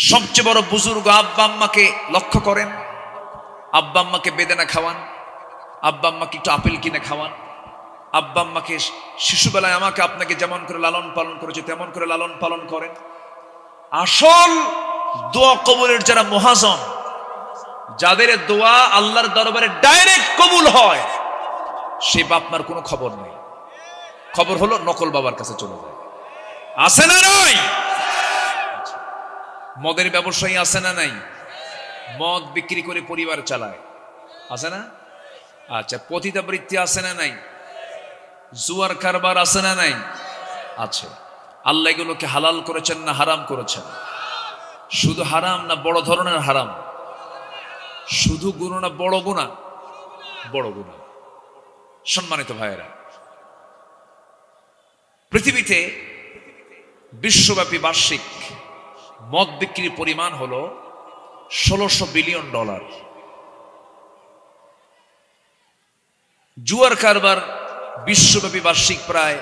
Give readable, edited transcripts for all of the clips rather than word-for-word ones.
সবচেয়ে বড় বুজুর্গ আব্বা আম্মাকে লক্ষ্য করেন, আব্বা আম্মাকে বেদানা খাওয়ান, আব্বা আম্মাকে একটু আপেল কিনে খাওয়ান, আব্বা আম্মাকে শিশুবেলায় আমাকে আপনাকে যেমন করে লালন পালন করেছে তেমন করে লালন পালন করেন। আসল দোয়া কবুলের যারা মহাজন, যাদের দোয়া আল্লাহর দরবারে ডাইরেক্ট কবুল হয়, সে বাপ মার কোনো খবর নেই। খবর হলো নকল বাবার কাছে চলে যায়। আছে না নাই? মদের ব্যবসায়ী আছে না নাই? মদ বিক্রি করে পরিবার চালায়, আছে না? আচ্ছা, পতিতাবৃত্তি আছে না নাই? জুয়ার কারবার আছে না নাই? আছে। আল্লাহ এগুলোকে হালাল করেছেন না হারাম করেছেন? শুধু হারাম না বড় ধরনের হারাম? শুধু গুনাহ না বড় গুনাহ? বড় গুনাহ। সম্মানিত ভাইয়েরা, পৃথিবীতে বিশ্বব্যাপী বার্ষিক মদ বিক্রির পরিমাণ হলো 1600 বিলিয়ন ডলার। জুয়ার কারবার বিশ্বব্যাপী বার্ষিক প্রায়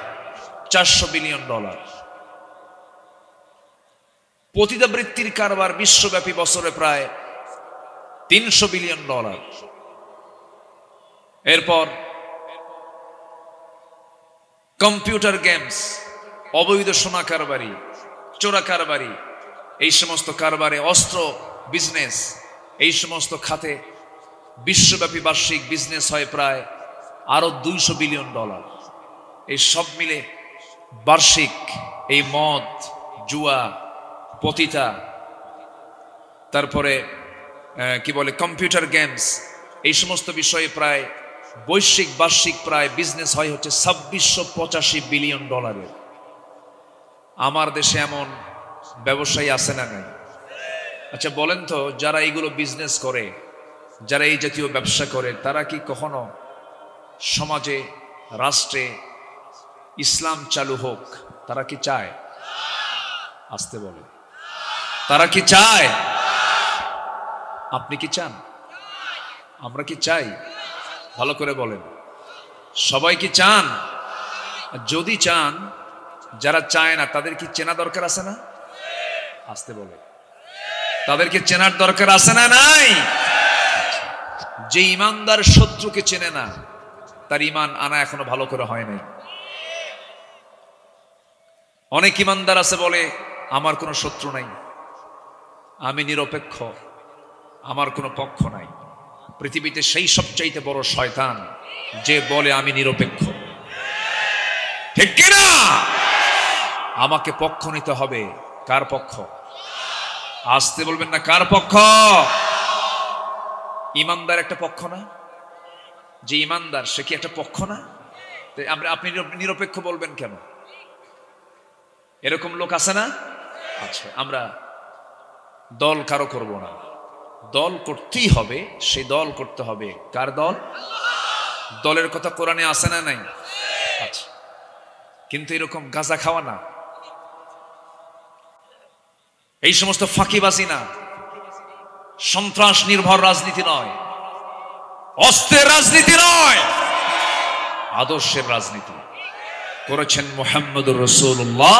400 বিলিয়ন ডলার। পতিতাবৃত্তির কারবার বিশ্বব্যাপী বছরে প্রায় 300 বিলিয়ন ডলার। এরপর কম্পিউটার গেমস, অবৈধ সোনা কারবারি, চোরা কারবারি, এই সমস্ত কারবারে, অস্ত্র বিজনেস, এই সমস্ত খাতে বিশ্বব্যাপী বার্ষিক বিজনেস হয় প্রায় আরো 200 বিলিয়ন ডলার। এই সব মিলে বার্ষিক এই মদ, জুয়া, পতিতা, তারপরে কি বলে কম্পিউটার গেমস, এই সমস্ত বিষয়ে প্রায় বৈশ্বিক বার্ষিক প্রায় বিজনেস হয় হচ্ছে 2685 বিলিয়ন ডলারের। আমার দেশে এমন ব্যবসায়ী আছে না নাই? আচ্ছা বলেন তো, যারা এইগুলো বিজনেস করে, যারা এই জাতীয় ব্যবসা করে, তারা কি কখনো সমাজে, রাষ্ট্রে ইসলাম চালু হোক তারা কি চায়? আসতে বলে, তারা কি চায়? আপনি কি চান? আমরা কি চাই? ভালো করে বলেন, সবাই কি চান? যদি চান, যারা চায় না তাদের কি চেনা দরকার আছে না? আসতে বলে, তাদেরকে চেনার দরকার আছে না নাই? যে ইমানদার শত্রুকে চেনে না, তার ইমান আনা এখনো ভালো করে হয় নাই। অনেক ইমানদার আছে বলে আমার কোনো শত্রু নাই, আমি নিরপেক্ষ, আমার কোনো পক্ষ নাই। পৃথিবীতে সেই সবচাইতে বড় শয়তান যে বলে আমি নিরপেক্ষ। ঠিক কিনা? আমাকে পক্ষ নিতে হবে। কার পক্ষ? আসতে বলবেন না, কার পক্ষ? ইমানদার একটা পক্ষ না? যে ইমানদার সে কি একটা পক্ষ না? আপনি নিরপেক্ষ বলবেন কেন? এরকম লোক আছে না? আচ্ছা, আমরা দল কারো করব না, দল করতেই হবে, সেই দল করতে হবে। কার দল? দলের কথা কোরআনে আছে না নাই? আচ্ছা, কিন্তু এরকম গাঁজা খাওয়া না, এই সমস্ত ফাঁকিবাজি না, সন্ত্রাস নির্ভর রাজনীতি নয়, অস্ত্রের রাজনীতি নয়, আদর্শের রাজনীতি করেছেন মুহাম্মদুর রাসূলুল্লাহ।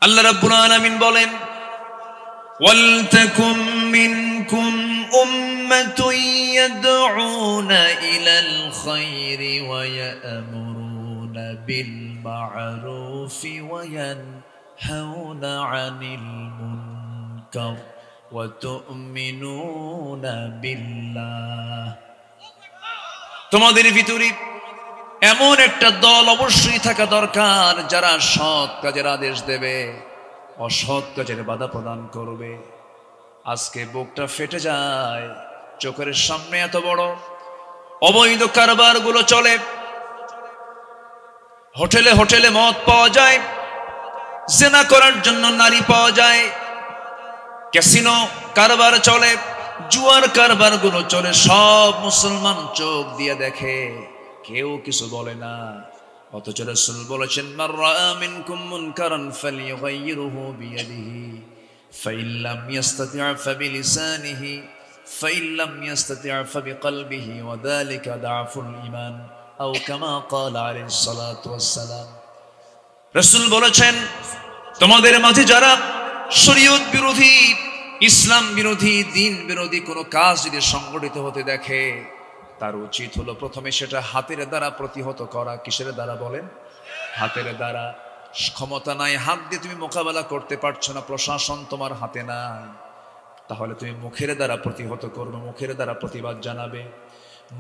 আল্লাহ রাব্বুল আলামিন বলেন, ওয়ালতাকুম মিনকুম উম্মাতুন ইয়াদউনা ইলাল খায়রি ওয়া ইয়া'মুরুনা বিল মা'রুফি ওয়া ইয়ানহাউনা আনিল মুনকার ওয়া তু'মিনুনা বিল্লাহ। তোমাদের ভিতরে এমন একটা দল অবশ্যই থাকা দরকার যারা সৎ কাজের আদেশ দেবে, অসৎ কাজের বাধা প্রদান করবে। আজকে বুকটা ফেটে যায়, চোখের সামনে এত বড় অবৈধ কারবার গুলো চলে। হোটেলে হোটেলে মদ পাওয়া যায়, জেনা করার জন্য নারী পাওয়া যায়, ক্যাসিনো কারবার চলে, জুয়ার কারবার গুলো চলে। সব মুসলমান চোখ দিয়ে দেখে, কেউ কিছু বলে না। অথচ রাসূল বলেছেন, মান রাআ মিনকুম মুনকারান ফালইয়ুগাইয়িরহু বিয়াদিহি ফাইন লাম ইস্তাতি' ফাবিলিসানিহি ফাইন লাম ইস্তাতি' ফাবিকলবিহি ওয়া যালিকা দা'ফুল ঈমান আও কামা ক্বালা আলাইহিস সালাতু ওয়াস সালাম। রাসূল বলেছেন, তোমাদের মাঝে যারা শরীয়ত বিরোধী, ইসলাম বিরোধী, দিন বিরোধী কোনো কাজ যদি সংগঠিত হতে দেখে, তার উচিত হলো প্রথমে সেটা হাতের দ্বারা প্রতিহত করা। কিসের দ্বারা বলেন? হাতের দ্বারা। ক্ষমতা নাই, হাত দিয়ে তুমি মোকাবেলা করতে পারছো না, প্রশাসন তোমার হাতে নাই, তাহলে তুমি মুখের দ্বারা প্রতিহত করবে, মুখের দ্বারা প্রতিবাদ জানাবে।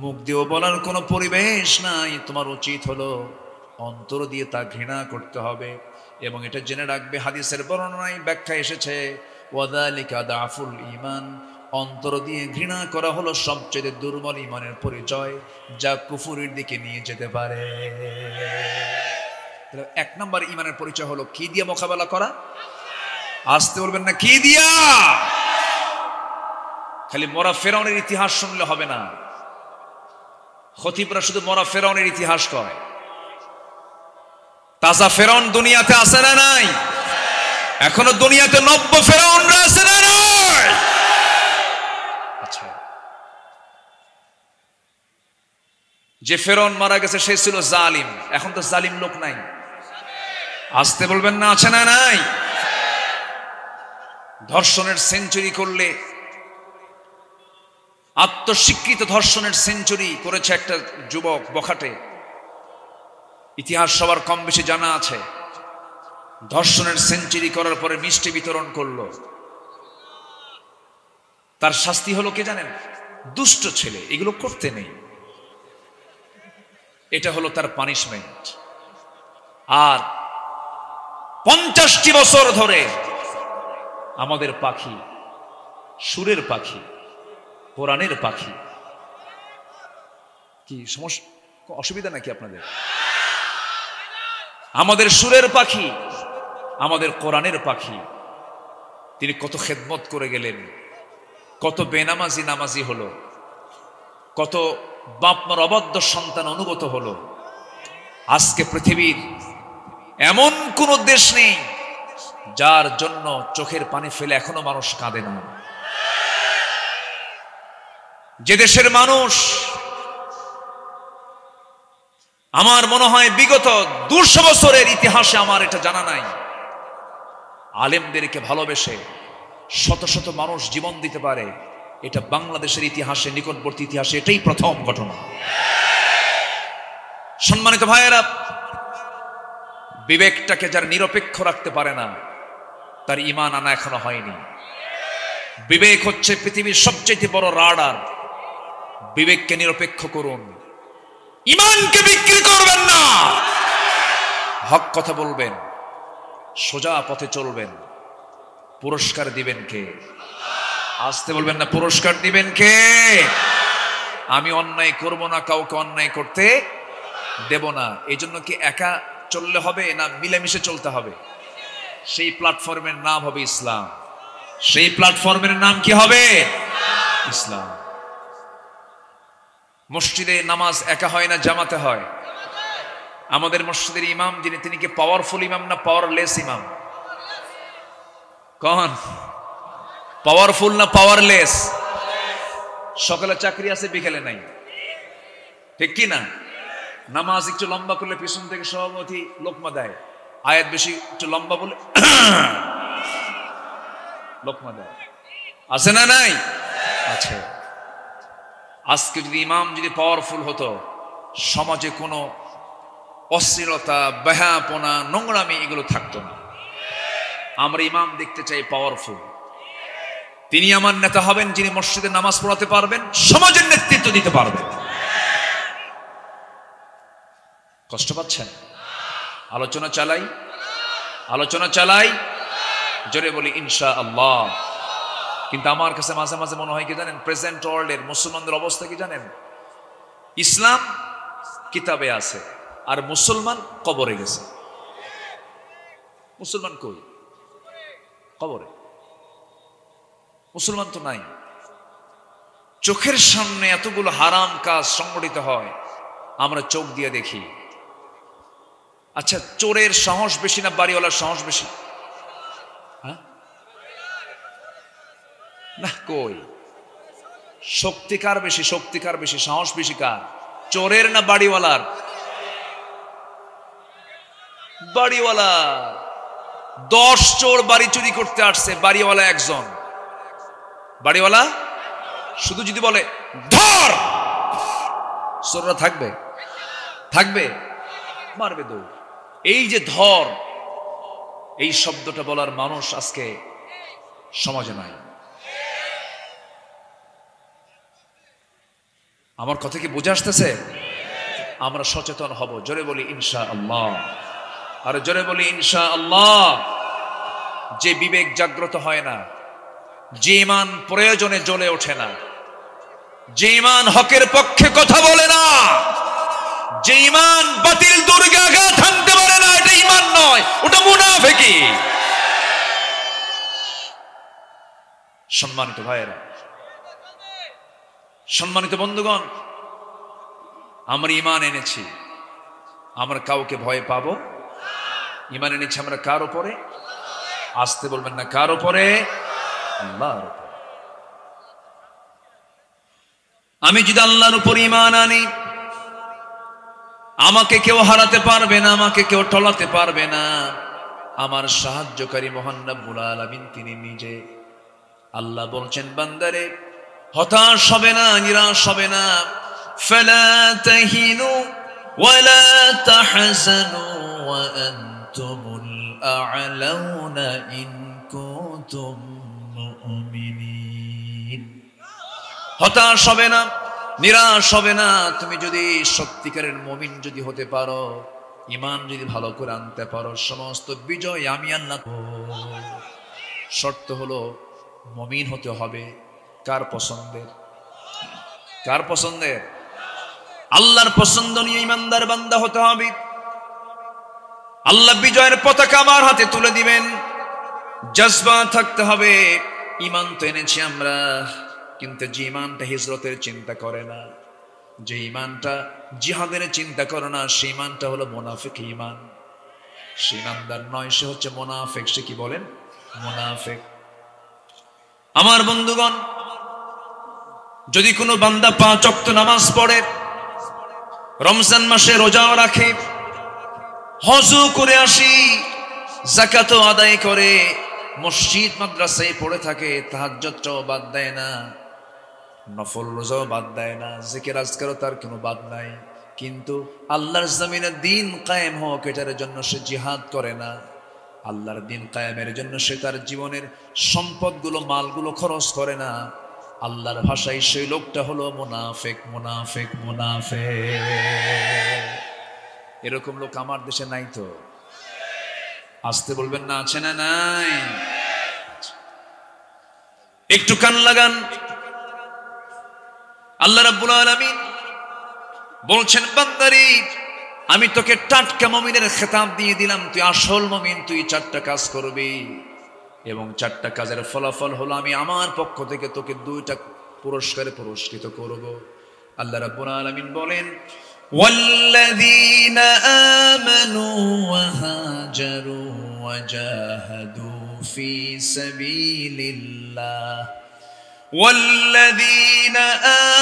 মুখ দিয়েও বলার কোনো পরিবেশ নাই, তোমার উচিত হলো অন্তর দিয়ে তা ঘৃণা করতে হবে। এবং এটা জেনে রাখবে, হাদিসের বর্ণনায় ব্যাখ্যা এসেছে, ওয়াযালিকা দাফুল ঈমান, অন্তর দিয়ে ঘৃণা করা হলো সবচেয়ে দুর্বল ঈমানের পরিচয়, যা কুফুরের দিকে নিয়ে যেতে পারে। এক নম্বর ঈমানের পরিচয় হলো কি দিয়ে মোকাবেলা করা? আসতে বলবেন না, কি দিয়া? খালি মরা ফেরাউনের ইতিহাস শুনলে হবে না। খতিবরা শুধু মরা ফেরাউনের ইতিহাস কয়। তাজা ফেরাউন দুনিয়াতে আছে না নাই? এখনো দুনিয়াতে নব্য ফেরাউনরা আছে না নাই? আচ্ছা, যে ফেরাউন মারা গেছে সে ছিল জালিম, এখন তো জালিম লোক নাই। আসতে বলবেন না, আছে না নাই? ধর্ষণের সেঞ্চুরি করলে, আত্মস্বীকৃত ধর্ষণের সেঞ্চুরি করেছে একটা যুবক বখাটে। ইতিহাস সবার কম বেশি জানা আছে। ধর্ষণের সেঞ্চুরি করার পরে মিষ্টি বিতরণ করলো। তার শাস্তি হলো কে জানেন? দুষ্ট ছেলে, এগুলো করতে নেই। এটা হলো তার পানিশমেন্ট। আর 50টি বছর ধরে আমাদের পাখি, সুরের পাখি, কোরআনের পাখি, কি সমস্যা, অসুবিধা নাকি আপনাদের? আমাদের সুরের পাখি, আমাদের কোরআনের পাখি, তিনি কত খেদমত করে গেলেন, কত বেনামাজি নামাজি হলো, কত বাপমার অবাধ্য সন্তান অনুগত হলো। আজকে পৃথিবীর এমন কোন দেশ নেই যার জন্য চোখের পানি ফেলে এখনো মানুষ কাঁদে না। যে দেশের মানুষ, আমার মনে হয় বিগত 200 বছরের ইতিহাসে, আমার এটা জানা নাই, আলেমদেরকে ভালোবেসে শত শত মানুষ জীবন দিতে পারে, এটা বাংলাদেশের ইতিহাসে, নিকটবর্তী ইতিহাসে এটাই প্রথম ঘটনা। সম্মানিত ভাইয়েরা, বিবেকটাকে যার নিরপেক্ষ রাখতে পারে না, তার ঈমান আনা এখনো হয়নি। বিবেক হচ্ছে পৃথিবীর সবচেয়ে বড় রাডার। বিবেককে নিরপেক্ষ করুন, ঈমানকে বিক্রি করবেন না। হক কথা বলবেন, সোজা পথে চলবেন। পুরস্কার দিবেন কে? আসতে বলবেন না, পুরস্কার দিবেন কে? আমি অন্যায় করব না, কাউকে অন্যায় করতে দেব না। এই জন্য কি একা চললে হবে না মিলেমিশে চলতে হবে? সেই প্ল্যাটফর্মের নাম হবে ইসলাম। সেই প্ল্যাটফর্মের নাম কি হবে? ইসলাম। মসজিদে নামাজ একা হয় না, জামাতে হয়। আমাদের মসজিদের ইমাম যিনি, তিনি কি পাওয়ারফুল ইমাম না পাওয়ারলেস ইমাম? কোন পাওয়ারফুল না পাওয়ারলেস? সকালে চাকরি আছে, বিকেলে নাই, ঠিক কি না? নামাজ একটু লম্বা করলে পিছন থেকে সভাপতি লোকমা দেয়, আয়াত বেশি একটু লম্বা বলে লোকমা দেয়, আছে না নাই? আছে। আজকে যদি ইমাম যদি পাওয়ারফুল হতো, সমাজে কোনো অশ্লীলতা, বেহাপনা, নোংরামি এগুলো থাকতো না। আমরা ইমাম দেখতে চাই পাওয়ারফুল। তিনি আমার নেতা হবেন যিনি মসজিদে নামাজ পড়াতে পারবেন, সমাজের নেতৃত্ব দিতে পারবেন। কষ্ট পাচ্ছেন? আলোচনা চালাই, আলোচনা চালাই, জোরে বলি ইনশাআল্লাহ। কিন্তু আমার কাছে মাঝে মাঝে মনে হয় কি জানেন, প্রেজেন্ট ওয়ার্ল্ডের মুসলমানদের অবস্থা কি জানেন? ইসলাম কিতাবে আছে আর মুসলমান কবরে গেছে। মুসলমান কই? কবরে। মুসলমান তো নাই। চোখের সামনে এতগুলো হারাম কাজ সংগঠিত হয়, আমরা চোখ দিয়ে দেখি। আচ্ছা, চোরের সাহস বেশি না বাড়িওয়ালার সাহস বেশি? হ্যাঁ না, কই? শক্তি কার বেশি? শক্তি কার বেশি? সাহস বেশি কার? চোরের না বাড়িওয়ালার? বাড়িওয়ালা। 10 চোর বাড়ি চুরি করতে আসছে, বাড়িওয়ালা একজন, বাড়িওয়ালা শুধু যদি বলে ধর, চোররা থাকবে? থাকবে? মারবে দৌড়। এই যে ধর, এই শব্দটা বলার মানুষ আজকে সমাজে নাই। আমার কথা কি বুঝে আসতেছে? আমরা সচেতন হব। জোরে বলি ইনশাআল্লাহ, আর জোরে বলি ইনশাআল্লাহ। যে বিবেক জাগ্রত হয় না, যে ঈমান প্রয়োজনে জ্বলে ওঠে না, যে ঈমান হকের পক্ষে কথা বলে না, যে ঈমান বাতিল দুর্গে আঘাত হানতে পারে না, এটা ঈমান নয়, ওটা মুনাফিকি। সম্মানিত ভাইয়েরা, সম্মানিত বন্ধুগণ, আমরা ঈমান এনেছি, আমরা কাউকে ভয় পাবো? ঈমান এনেছি আমরা কার উপরে? আসতে বলবেন না, কার উপরে? আল্লাহর উপরে। আমি যদি আল্লাহর উপর ঈমান আনি, আমাকে কেউ হারাতে পারবে না, আমাকে কেউ টলাতে পারবে না। আমার সাহায্যকারী মহান রব্বুল আলামিন তিনি নিজে। আল্লাহ বলছেন, বান্দারে হতাশ হবে না, নিরাশ হবে না। ফালা তাহিনু ওয়ালা তাহজানু ওয়া আনতুমুল আ'লাউনা ইন কুনতুম মুমিনিন। হতাশ হবে না, নিরাশ হবে না। তুমি যদি সত্যিকারের মুমিন যদি হতে পারো, ঈমান যদি ভালো করে আনতে পারো, সমস্ত বিজয় আমি আল্লাহ। শর্ত হলো মুমিন হতে হবে কার পছন্দের? কার পছন্দের? আল্লাহর পছন্দনীয় ঈমানদার বান্দা হতে হবে। আল্লাহ বিজয়ের পতাকা আমার হাতে তুলে দিবেন, জজবা থাকতে হবে। ঈমান তো এনেছি আমরা, কিন্তু যে ঈমানটা হিজরতের চিন্তা করে না, যে ঈমানটা জিহাদের চিন্তা করে না, সেই ঈমানটা হলো মুনাফিক ঈমান। সে ঈমানদার নয়, সে হচ্ছে মুনাফিক। সে কি বলেন? মুনাফিক। আমার বন্ধুগণ, যদি কোনো বান্দা 5 ওয়াক্ত নামাজ পড়ে, রমজান মাসে রোজাও রাখে, হজও করে আসি, যাকাতও আদায় করে, মসজিদ মাদ্রাসায় পড়ে থাকে, তাহাজ্জুদটাও বাদ দেয় না, নফল রোজাও বাদ দেয় না, জিকির আজকারও তার কোনো বাদ নাই, কিন্তু আল্লাহর জমিনে দিন কায়েম হোক এটার জন্য সে জিহাদ করে না। আল্লাহর দিন কায়েমের জন্য সে তার জীবনের সম্পদগুলো, মালগুলো খরচ করে না। আল্লাহর ভাষায় সেই লোকটা হলো মুনাফিক, মুনাফিক, মুনাফিক। এরকম লোক আমার দেশে নাই তো? আসতে বলবেন না, আছে না নাই? একটু কান লাগান। আল্লাহ রাব্বুল আলামিন বলছেন, বান্দারি আমি তোকে টাটকা মুমিনের খেতাব দিয়ে দিলাম, তুই আসল মুমিন, তুই 4টা কাজ করবি, এবং 4টা কাজের ফলাফল হলো আমি আমার পক্ষ থেকে তোকে 2টা পুরস্কারে পুরস্কৃত করব। আল্লাহ রাব্বুল আলামিন বলেন, ওয়াল্লাযীনা আমানু ওয়া হাজারু ওয়া জাহাদু ফি সাবিলিল্লাহ ওয়াল্লাযীনা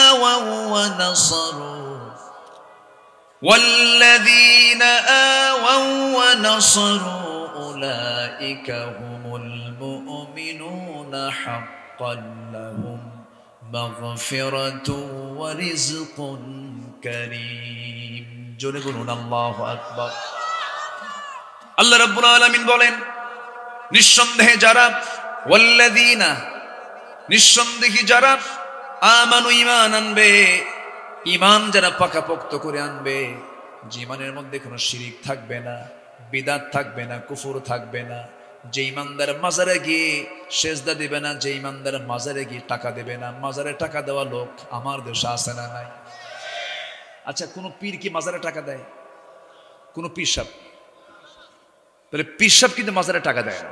আওয়াউ ওয়া নাসারু والذين آووا ونصروا أولئك هم المؤمنون حقا لهم مغفرة ورزق كريم জোরে বলুন আল্লাহু আকবার। আল্লাহ রাব্বুল আলামিন বলেন, নিঃসন্দেহে যারা, ওয়াল্লাযীনা নিঃসন্দেহে যারা, আমানু ঈমান আনবে, ঈমান যারা পাকাপোক্ত করে আনবে, যে ঈমানের মধ্যে কোনো শিরিক থাকবে না, বিদআত থাকবে না, কুফর থাকবে না, যে ঈমানদার মাজারে গিয়ে সেজদা দিবে না, যে ঈমানদার মাজারে গিয়ে টাকা দেবে না। মাজারে টাকা দেওয়া লোক আমার দেশে আছে না নাই? আচ্ছা, কোন পীর কি মাজারে টাকা দেয়? কোন পীর সাহেব? তাহলে পীর সাহেব কিন্তু মাজারে টাকা দেয় না।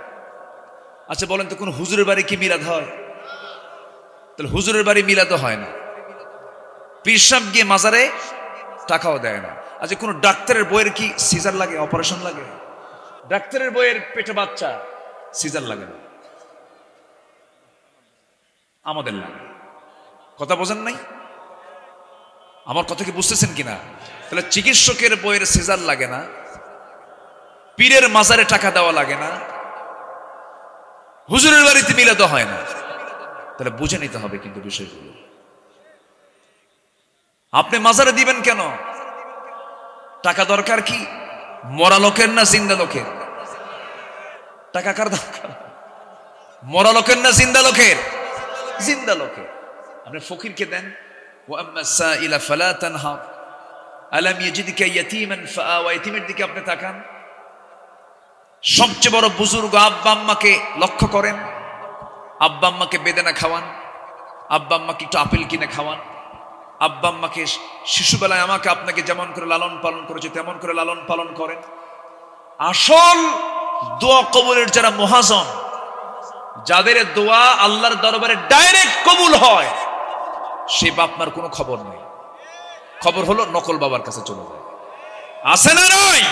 আচ্ছা বলেন তো, কোন হুজুরের বাড়ি কি মিলাদ হয়? তাহলে হুজুরের বাড়ি মিলাদও হয় না, পীর সাহেব গিয়ে মাজারে টাকাও দেয় না। আচ্ছা, কোন ডাক্তারের বইয়ের কি সিজার লাগে, অপারেশন লাগে? ডাক্তারের বইয়ের পেটে বাচ্চা, সিজার লাগে না, আমাদের লাগে। কথা বোঝেন নাই? আমার কথা কি বুঝতেছেন কিনা? তাহলে চিকিৎসকের বইয়ের সিজার লাগে না, পীরের মাজারে টাকা দেওয়া লাগে না, হুজুরের বাড়িতে মিলাদ হয় না। তাহলে বুঝে নিতে হবে কিন্তু বিষয়গুলো। আপনি মাজারে দিবেন কেন? টাকা দরকার কি? মরা লোকের না জিন্দা লোকের? টাকা কার দরকার? মরা লোকের না জিন্দা লোকের? জিন্দা লোকের। আপনি ফকিরকে দেন, ওয়া আম্মা সাইলা ফালা তানহার আলাম ইয়াজিদকা ইয়াতীমান ফাআওয়া, ইতিমের দিকে আপনি তাকান। সবচেয়ে বড় বুজুর্গ আব্বা আম্মাকে লক্ষ্য করেন, আব্বা আম্মাকে বেদানা খাওয়ান, আব্বা আম্মাকে একটু আপেল কিনে খাওয়ান, আব্বা আম্মাকে শিশুবেলায় আমাকে আপনাকে যেমন করে লালন পালন করেছে তেমন করে লালন পালন করেন। আসল দোয়া কবুলের যারা মহাজন, যাদের দোয়া আল্লাহর দরবারে ডাইরেক্ট কবুল হয়, সে বাপ মার কোনো খবর নেই। খবর হলো নকল বাবার কাছে চলে যায়। আছে না নয়?